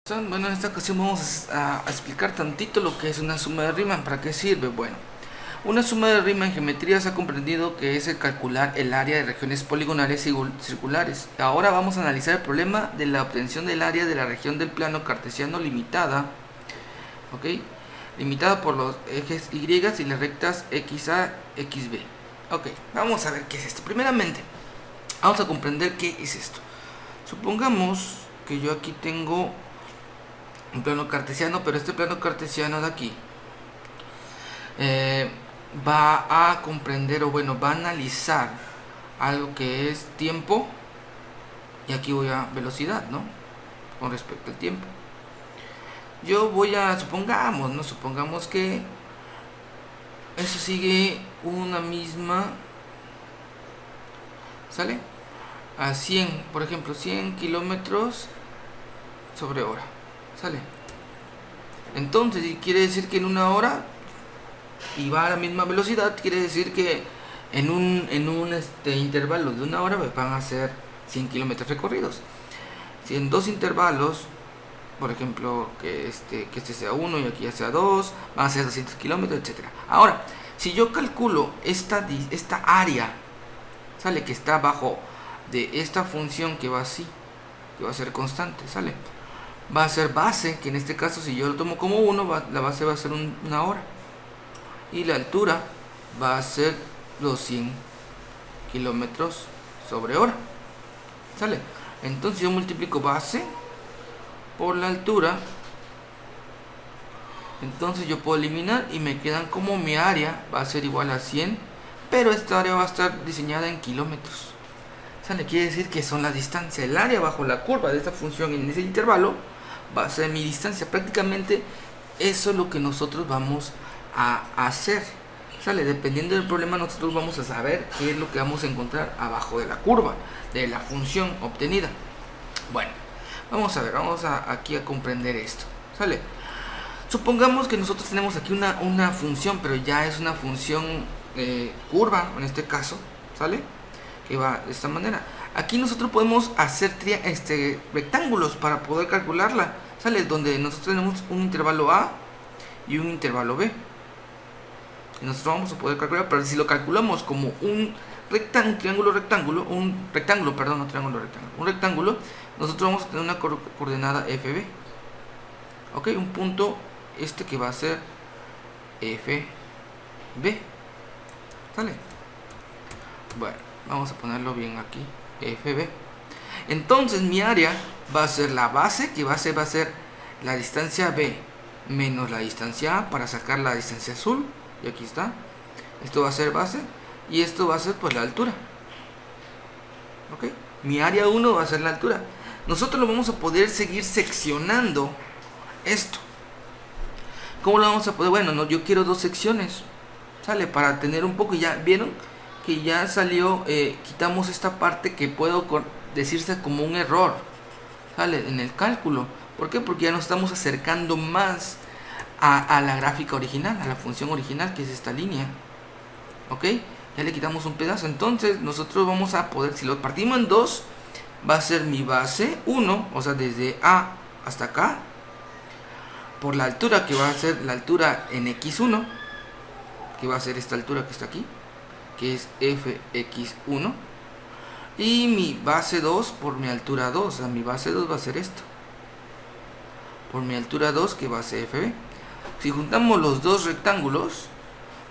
Bueno, en esta ocasión vamos a explicar tantito lo que es una suma de Riemann. ¿Para qué sirve? Bueno, una suma de Riemann en geometría se ha comprendido que es el calcular el área de regiones poligonales y circulares. Ahora vamos a analizar el problema de la obtención del área de la región del plano cartesiano limitada, ¿ok? Limitada por los ejes Y y las rectas XA, XB. Ok, vamos a ver qué es esto. Primeramente, vamos a comprender qué es esto. Supongamos que yo aquí tengo un plano cartesiano, pero este plano cartesiano de aquí va a comprender, o bueno, va a analizar algo que es tiempo, y aquí voy a velocidad, ¿no? Con respecto al tiempo. Yo voy a, supongamos que eso sigue una misma, ¿sale? A 100, por ejemplo, 100 kilómetros sobre hora, ¿sale? Entonces, si quiere decir que en una hora y va a la misma velocidad, quiere decir que en un intervalo de una hora van a ser 100 kilómetros recorridos. Si en dos intervalos, por ejemplo, que este sea 1 y aquí ya sea 2, van a ser 200 kilómetros, etc. Ahora, si yo calculo esta área, sale que está bajo de esta función que va así, que va a ser constante, sale, va a ser base, que en este caso si yo lo tomo como 1, la base va a ser una hora, y la altura va a ser los 100 kilómetros sobre hora, sale. Entonces yo multiplico base por la altura, entonces yo puedo eliminar y me quedan como mi área va a ser igual a 100, pero esta área va a estar diseñada en kilómetros, sale. Quiere decir que son las distancias, el área bajo la curva de esta función en ese intervalo va a ser mi distancia. Prácticamente eso es lo que nosotros vamos a hacer, sale. Dependiendo del problema nosotros vamos a saber qué es lo que vamos a encontrar abajo de la curva de la función obtenida. Bueno, vamos a ver, aquí a comprender esto, sale. Supongamos que nosotros tenemos aquí una función, pero ya es una función curva en este caso, sale, que va de esta manera. Aquí nosotros podemos hacer rectángulos para poder calcularla, sale, donde nosotros tenemos un intervalo A y un intervalo B. Y nosotros vamos a poder calcular, pero si lo calculamos como un rectángulo, nosotros vamos a tener una coordenada FB, ok, un punto que va a ser FB, ¿sale? Bueno, vamos a ponerlo bien aquí, FB. Entonces mi área va a ser la base, que va a ser la distancia B menos la distancia A para sacar la distancia azul, y aquí está. Esto va a ser base y esto va a ser pues la altura, ok. Mi área 1 va a ser la altura. Nosotros lo vamos a poder seguir seccionando esto. ¿Cómo lo vamos a poder? Bueno, no, yo quiero dos secciones, sale, para tener un poco. Ya vieron que ya salió, quitamos esta parte que puedo decirse como un error, sale, en el cálculo. ¿Por qué? Porque ya nos estamos acercando más a la gráfica original, a la función original, que es esta línea, ok. Ya le quitamos un pedazo. Entonces nosotros vamos a poder, si lo partimos en dos, va a ser mi base 1, o sea, desde A hasta acá, por la altura, que va a ser la altura en x1, que va a ser esta altura que está aquí, que es fx1, y mi base 2 por mi altura 2, o sea, mi base 2 va a ser esto, por mi altura 2, que va a ser fb. Si juntamos los dos rectángulos,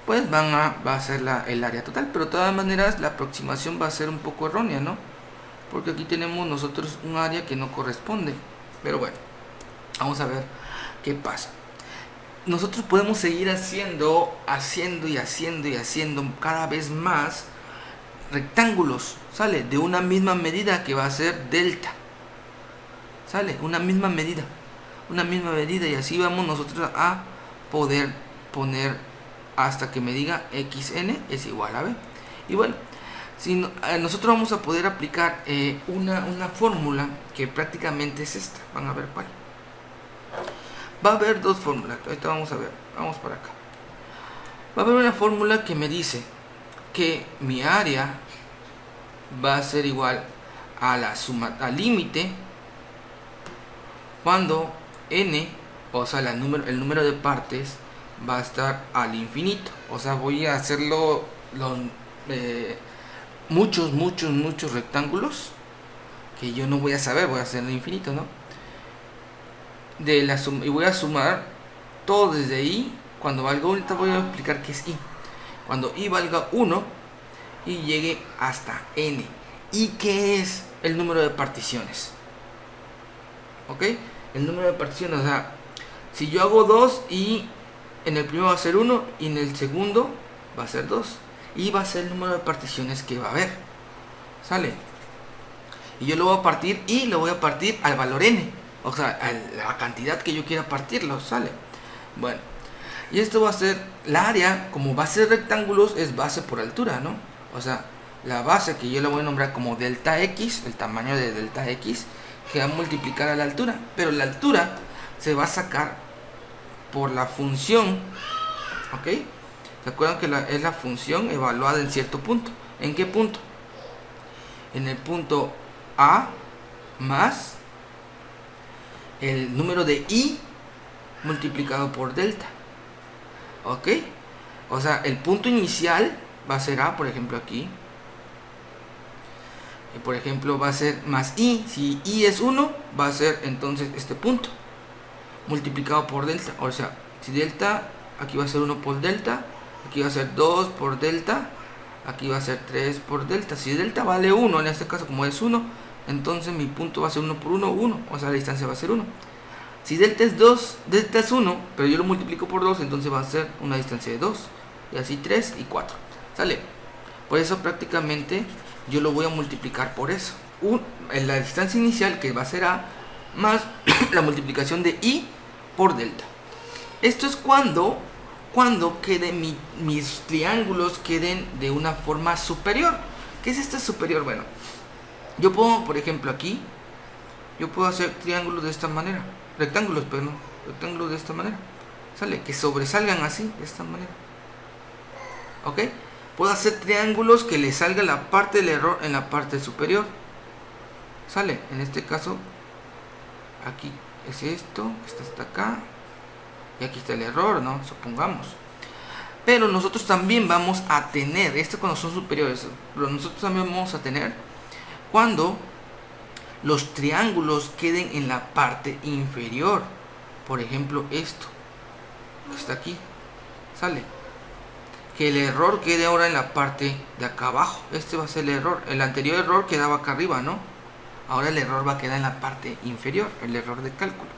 pues va a ser el área total, pero de todas maneras la aproximación va a ser un poco errónea, ¿no? Porque aquí tenemos nosotros un área que no corresponde. Pero bueno, vamos a ver qué pasa. Nosotros podemos seguir haciendo cada vez más rectángulos, sale, de una misma medida, que va a ser delta, sale, una misma medida, y así vamos nosotros a poder poner hasta que me diga xn es igual a b. Y bueno, nosotros vamos a poder aplicar una fórmula que prácticamente es esta. Van a ver cuál. Va a haber dos fórmulas. Ahorita vamos a ver. Vamos para acá. Va a haber una fórmula que me dice que mi área va a ser igual a la suma, al límite, cuando n, o sea, el número de partes va a estar al infinito. O sea, voy a hacerlo muchos rectángulos que yo no voy a saber, voy a hacerlo infinito, ¿no? Y voy a sumar todo desde i. Cuando valga 1, ahorita voy a explicar qué es i. Cuando i valga 1 y llegue hasta n. ¿Y qué es el número de particiones? ¿Ok? El número de particiones, o sea, si yo hago 2 y en el primero va a ser 1 y en el segundo va a ser 2. Y va a ser el número de particiones que va a haber. ¿Sale? Y yo lo voy a partir y lo voy a partir al valor n. O sea, a la cantidad que yo quiera partirlo. ¿Sale? Bueno. Y esto va a ser, la área, como base de rectángulos, es base por altura, ¿no? O sea, la base que yo la voy a nombrar como delta x, el tamaño de delta x, que va a multiplicar a la altura. Pero la altura se va a sacar por la función, ¿ok? ¿Se acuerdan que es la función evaluada en cierto punto? ¿En qué punto? En el punto A más el número de i multiplicado por delta. ¿Ok? O sea, el punto inicial va a ser A, por ejemplo, aquí. Y por ejemplo, va a ser más i. Si i es 1, va a ser entonces este punto multiplicado por delta. O sea, si delta, aquí va a ser 1 por delta, aquí va a ser 2 por delta, aquí va a ser 3 por delta. Si delta vale 1, en este caso como es 1, entonces mi punto va a ser 1 por 1, 1. O sea, la distancia va a ser 1. Si delta es 2, delta es 1, pero yo lo multiplico por 2, entonces va a ser una distancia de 2. Y así 3 y 4. ¿Sale? Por eso prácticamente yo lo voy a multiplicar por eso. En la distancia inicial, que va a ser A, más la multiplicación de i por delta. Esto es cuando queden mis triángulos queden de una forma superior. ¿Qué es esta superior? Bueno, yo puedo, por ejemplo, aquí, yo puedo hacer triángulos de esta manera. Rectángulos de esta manera. ¿Sale? Que sobresalgan así, de esta manera. ¿Ok? Puedo hacer triángulos que le salga la parte del error en la parte superior. ¿Sale? En este caso, aquí es esto, esto está acá. Y aquí está el error, ¿no? Supongamos. Pero nosotros también vamos a tener, esto cuando son superiores, pero nosotros también vamos a tener cuando los triángulos queden en la parte inferior. Por ejemplo, esto que está aquí, ¿sale? Que el error quede ahora en la parte de acá abajo. Este va a ser el error. El anterior error quedaba acá arriba, ¿no? Ahora el error va a quedar en la parte inferior, el error de cálculo.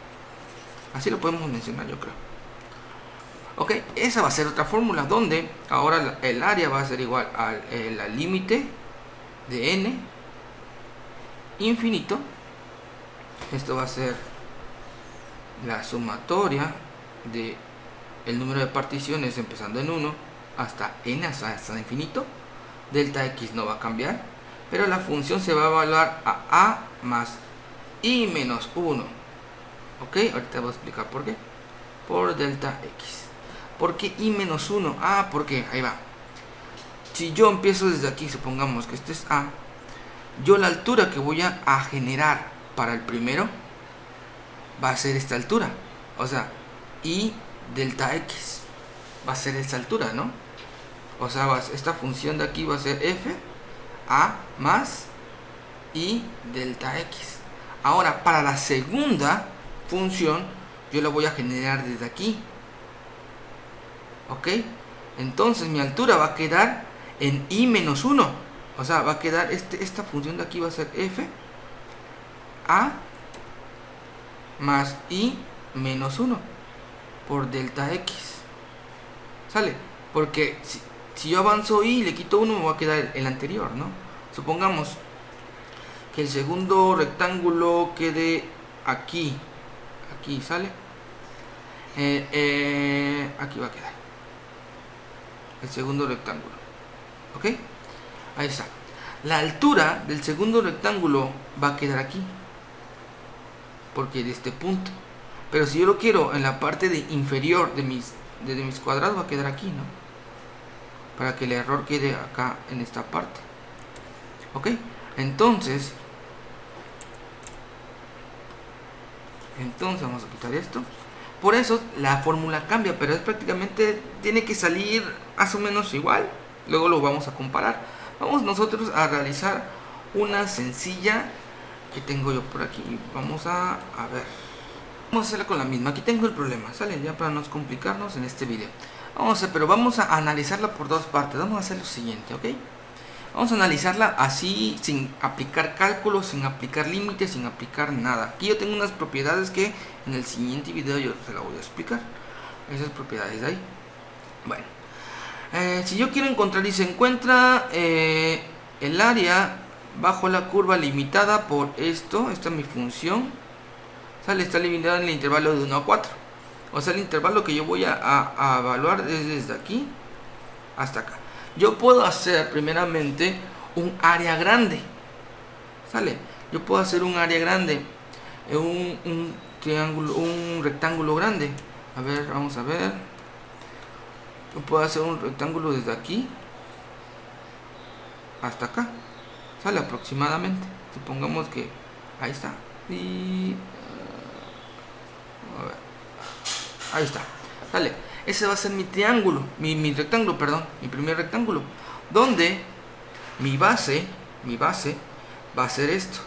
Así lo podemos mencionar, yo creo. Ok, esa va a ser otra fórmula donde ahora el área va a ser igual al límite de n infinito. Esto va a ser la sumatoria de el número de particiones empezando en 1 hasta n, hasta infinito. Delta x no va a cambiar, pero la función se va a evaluar a más i menos 1. Ok, ahorita voy a explicar por qué. Por delta x. ¿Por qué i menos 1? Ah, porque ahí va. Si yo empiezo desde aquí, supongamos que este es a, yo la altura que voy a generar para el primero va a ser esta altura. O sea, i delta x va a ser esta altura, ¿no? O sea, esta función de aquí va a ser f a más i delta x. Ahora, para la segunda función, yo la voy a generar desde aquí. ¿Ok? Entonces mi altura va a quedar en i menos 1. O sea, va a quedar esta función de aquí va a ser f a más i menos 1 por delta x. ¿Sale? Porque si yo avanzo i y le quito 1, me va a quedar el anterior, ¿no? Supongamos que el segundo rectángulo quede aquí. Aquí, ¿sale? Aquí va a quedar el segundo rectángulo. ¿Ok? Ahí está. La altura del segundo rectángulo va a quedar aquí, porque de este punto. Pero si yo lo quiero en la parte inferior de mis cuadrados, va a quedar aquí, ¿no? Para que el error quede acá en esta parte. ¿Ok? Entonces, Entonces vamos a quitar esto. Por eso la fórmula cambia, pero es prácticamente, tiene que salir más o menos igual. Luego lo vamos a comparar. Vamos nosotros a realizar una sencilla que tengo yo por aquí. Vamos a ver. Vamos a hacerla con la misma. Aquí tengo el problema, ¿sale? Ya para no complicarnos en este video. Vamos a hacer, pero vamos a analizarla por dos partes. Vamos a hacer lo siguiente, ¿ok? Vamos a analizarla así, sin aplicar cálculos, sin aplicar límites, sin aplicar nada. Aquí yo tengo unas propiedades que en el siguiente video yo se la voy a explicar. Esas propiedades de ahí. Bueno, si yo quiero encontrar y se encuentra el área bajo la curva limitada por esto, esta es mi función, sale, está limitada en el intervalo de 1 a 4. O sea, el intervalo que yo voy a evaluar es desde aquí hasta acá. Yo puedo hacer primeramente un área grande, ¿sale? Yo puedo hacer un área grande, un triángulo, un rectángulo grande. A ver, vamos a ver. Yo puedo hacer un rectángulo desde aquí hasta acá, ¿sale? Aproximadamente. Supongamos que ahí está. Y a ver, ahí está, ¿sale? Ese va a ser mi triángulo, mi rectángulo, perdón, mi primer rectángulo, donde mi base va a ser esto,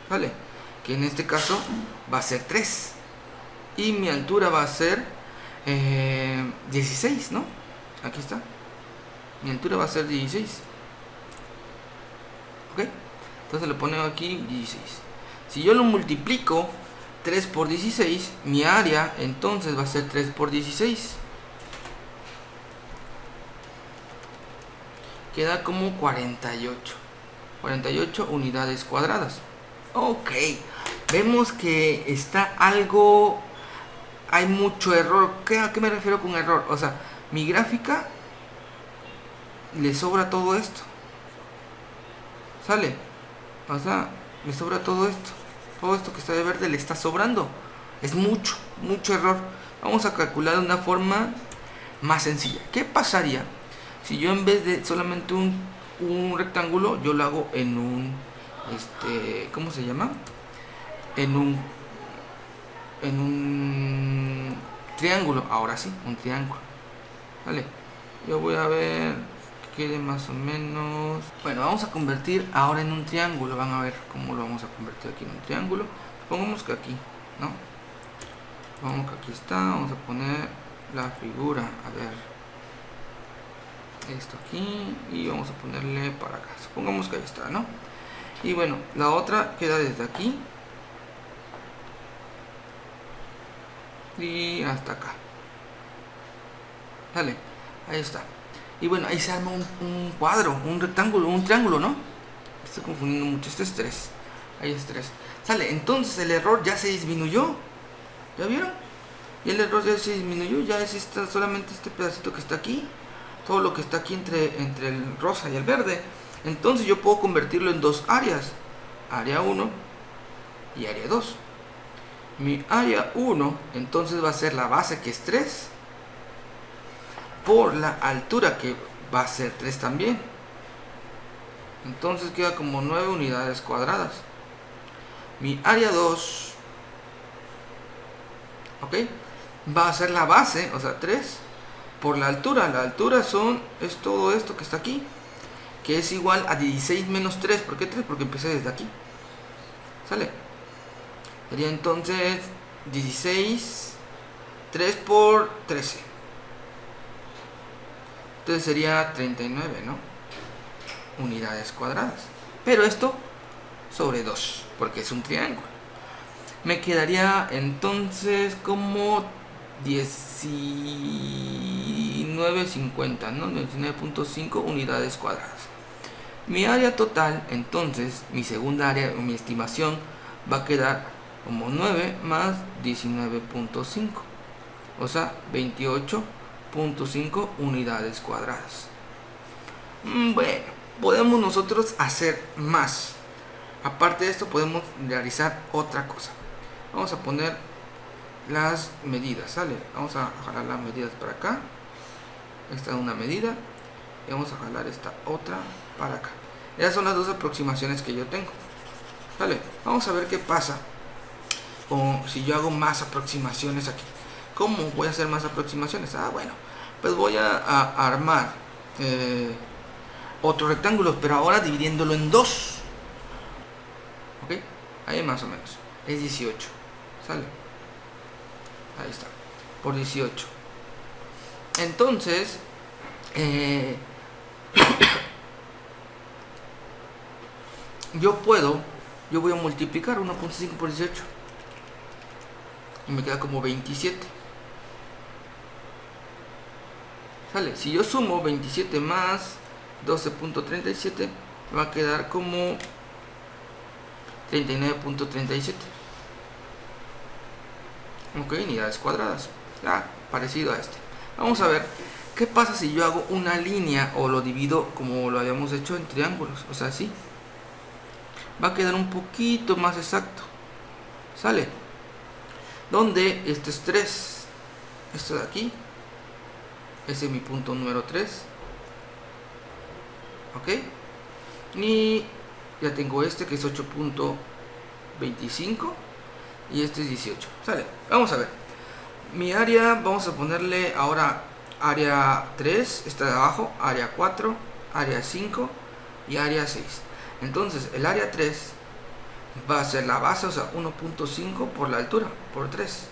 ¿vale? Que en este caso va a ser 3 y mi altura va a ser 16, ¿no? Aquí está, mi altura va a ser 16, ¿ok? Entonces le ponemos aquí 16. Si yo lo multiplico 3 por 16, mi área entonces va a ser 3 por 16. Queda como 48 unidades cuadradas. Ok, vemos que está algo, hay mucho error. ¿A qué me refiero con error? O sea, mi gráfica le sobra todo esto, ¿sale? O sea, le sobra todo esto. Todo esto que está de verde le está sobrando. Es mucho error. Vamos a calcular de una forma más sencilla. ¿Qué pasaría si yo en vez de solamente un rectángulo, yo lo hago en un, ¿cómo se llama? En un triángulo. Ahora sí, un triángulo. Vale. Yo voy a ver que quede más o menos. Bueno, vamos a convertir ahora en un triángulo. Van a ver cómo lo vamos a convertir aquí en un triángulo. Pongamos que aquí, ¿no? Vamos que aquí está. Vamos a poner la figura. A ver, esto aquí y vamos a ponerle para acá. Supongamos que ahí está, ¿no? Y bueno, la otra queda desde aquí y hasta acá. Dale, ahí está. Y bueno, ahí se arma un cuadro, un rectángulo, un triángulo, ¿no? Estoy confundiendo mucho. Este es 3. Ahí es 3. Sale, entonces el error ya se disminuyó. ¿Ya vieron? Y el error ya se disminuyó. Ya es solamente este pedacito que está aquí. Todo lo que está aquí entre el rosa y el verde. Entonces yo puedo convertirlo en dos áreas. Área 1 y área 2. Mi área 1 entonces va a ser la base, que es 3, por la altura, que va a ser 3 también. Entonces queda como 9 unidades cuadradas. Mi área 2, ok, va a ser la base, o sea 3, por la altura. La altura es todo esto que está aquí, que es igual a 16 menos 3. ¿Por qué 3? Porque empecé desde aquí. ¿Sale? Sería entonces 16, 3 por 13. Entonces sería 39, ¿no? Unidades cuadradas. Pero esto sobre 2, porque es un triángulo. Me quedaría entonces como 19.50, ¿no? 19.5 unidades cuadradas. Mi área total, entonces, mi segunda área, mi estimación, va a quedar como 9 más 19.5. O sea, 28.5 unidades cuadradas. Bueno, podemos nosotros hacer más. Aparte de esto, podemos realizar otra cosa. Vamos a poner las medidas, ¿sale? Vamos a jalar las medidas para acá. Esta es una medida. Y vamos a jalar esta otra para acá. Esas son las dos aproximaciones que yo tengo. ¿Sale? Vamos a ver qué pasa o si yo hago más aproximaciones aquí. ¿Cómo voy a hacer más aproximaciones? Bueno, pues voy a armar otro rectángulo, pero ahora dividiéndolo en 2. ¿Ok? Ahí más o menos. Es 18. ¿Sale? Ahí está. Por 18. Entonces, yo voy a multiplicar 1.5 por 18. Y me queda como 27. ¿Sale? Si yo sumo 27 más 12.37, me va a quedar como 39.37. Ok, unidades cuadradas. Parecido a este. Vamos a ver qué pasa si yo hago una línea o lo divido como lo habíamos hecho en triángulos. O sea, así. Va a quedar un poquito más exacto. ¿Sale? Donde este es 3. Esto de aquí. Ese es mi punto número 3. Ok. Y ya tengo este que es 8.25. Y este es 18. ¿Sale? Vamos a ver. Mi área, vamos a ponerle ahora área 3, está de abajo, área 4, área 5 y área 6. Entonces el área 3 va a ser la base, o sea, 1.5 por la altura, por 3.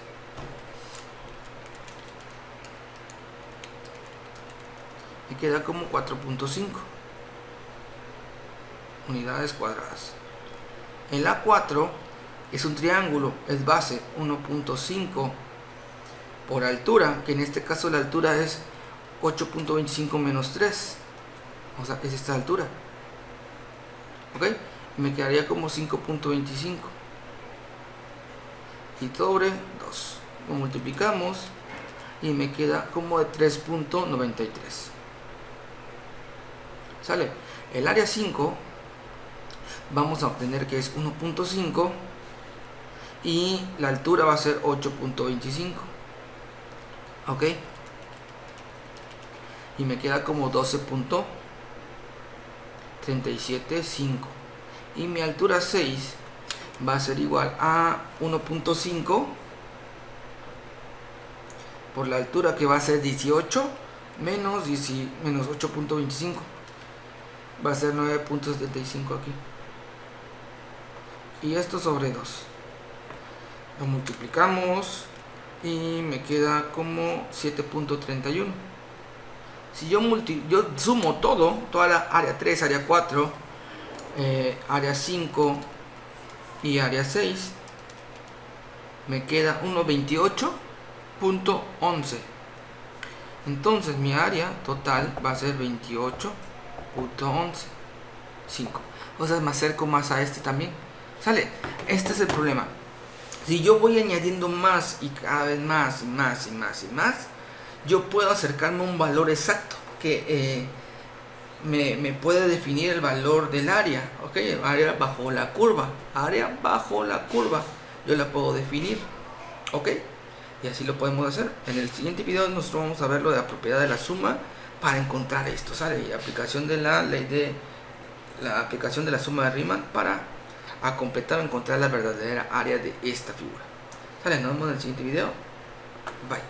Y queda como 4.5 unidades cuadradas. El A4 es un triángulo, es base 1.5 por altura, que en este caso la altura es 8.25 menos 3, o sea, es esta altura. Ok, me quedaría como 5.25 y sobre 2 lo multiplicamos y me queda como de 3.93. ¿Sale? El área 5 vamos a obtener que es 1.5 y la altura va a ser 8.25. Ok, y me queda como 12.375 y mi altura 6 va a ser igual a 1.5 por la altura, que va a ser 18 menos 8.25, va a ser 9.75 aquí, y esto sobre 2 lo multiplicamos y me queda como 7.31. Si yo sumo toda la área 3, área 4, área 5 y área 6, me queda 1.28.11. Entonces mi área total va a ser 28.11.5. O sea, me acerco más a este también. ¿Sale? Este es el problema. Si yo voy añadiendo más y cada vez más y más y más y más, yo puedo acercarme a un valor exacto que me puede definir el valor del área. Ok, área bajo la curva. Área bajo la curva. Yo la puedo definir. Ok, y así lo podemos hacer. En el siguiente video nosotros vamos a ver lo de la propiedad de la suma para encontrar esto. ¿Sale? Y aplicación de la ley de la aplicación de la suma de Riemann para a completar o encontrar la verdadera área de esta figura. ¿Sale? Nos vemos en el siguiente video. Bye.